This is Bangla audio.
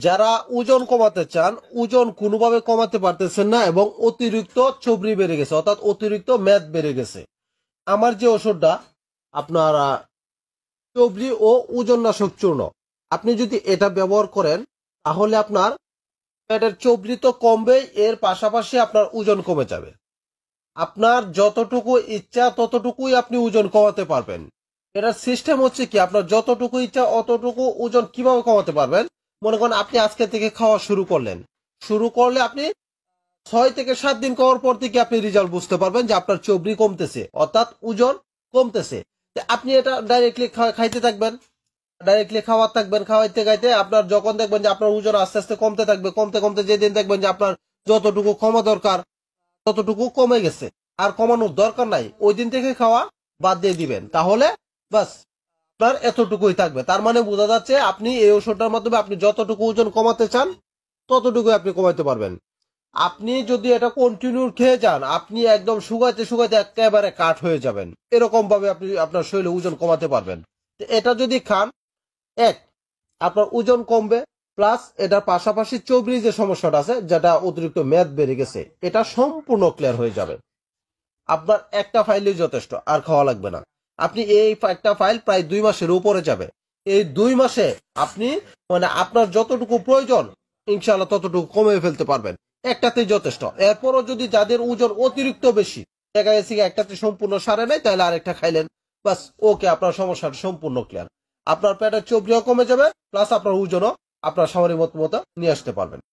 যারা ওজন কমাতে চান, ওজন কোনোভাবে কমাতে পারতেছেন না এবং অতিরিক্ত চর্বি বেড়ে গেছে, অর্থাৎ অতিরিক্ত মেদ বেড়ে গেছে, আমার যে ওষুধটা আপনার চর্বি ও ওজননাশক চূর্ণ, আপনি যদি এটা ব্যবহার করেন তাহলে আপনার পেটের চর্বি তো কমবেই, এর পাশাপাশি আপনার ওজন কমে যাবে। আপনার যতটুকু ইচ্ছা ততটুকুই আপনি ওজন কমাতে পারবেন। এটার সিস্টেম হচ্ছে কি, আপনার যতটুকু ইচ্ছা অতটুকু ওজন কিভাবে কমাতে পারবেন। মনে করেন আপনি আজকে থেকে খাওয়া শুরু করলে আপনি 6 থেকে 7 দিন খাওয়ার পর থেকে আপনি রেজাল্ট বুঝতে পারবেন যে আপনার চর্বি কমতেছে, অর্থাৎ ওজন কমতেছে। আপনি এটা ডাইরেক্টলি খাইতে থাকবেন, খাওয়াইতে খাইতে আপনার যখন দেখবেন যে আপনার ওজন আস্তে আস্তে কমতে থাকবে, কমতে কমতে যেদিন দেখবেন যে আপনার যতটুকু কমা দরকার ততটুকু কমে গেছে, আর কমানোর দরকার নাই, ওই দিন থেকে খাওয়া বাদ দিয়ে দিবেন, তাহলে বাস আপনার এতটুকুই থাকবে। তার মানে বোঝা যাচ্ছে আপনি এই ওষুধটার মাধ্যমে আপনি যতটুকু ওজন কমাতে চান ততটুকুই আপনি কমাতে পারবেন। আপনি যদি এটা কন্টিনিউ খেয়ে যান, আপনি একদম শুকাইতে শুকাইতে একেবারে কাঠ হয়ে যাবেন, এরকম ভাবে আপনি আপনার শরীরে ওজন কমাতে পারবেন। এটা যদি খান, এক, আপনার ওজন কমবে, প্লাস এটার পাশাপাশি চর্বির যে সমস্যাটা আছে, যেটা অতিরিক্ত মেদ বেড়ে গেছে, এটা সম্পূর্ণ ক্লিয়ার হয়ে যাবে। আপনার একটা ফাইলই যথেষ্ট, আর খাওয়া লাগবে না। আপনি এই একটা ফাইল প্রায় 2 মাসের উপরে যাবে। এই 2 মাসে আপনি আপনার যতটুকু প্রয়োজন ইনশাআল্লাহ ততটুকু কমে ফেলতে পারবেন, একটাতেই যথেষ্ট। এরপরও যদি যাদের ওজন অতিরিক্ত বেশি, দেখা গেছে একটাতে সম্পূর্ণ সারে নাই, তাহলে আরেকটা খাইলেন, বাস ওকে, আপনার সমস্যাটা সম্পূর্ণ ক্লিয়ার। আপনার পেটের চর্বিও কমে যাবে, প্লাস আপনার ওজনও আপনার সামরিক মতো নিয়ে আসতে পারবেন।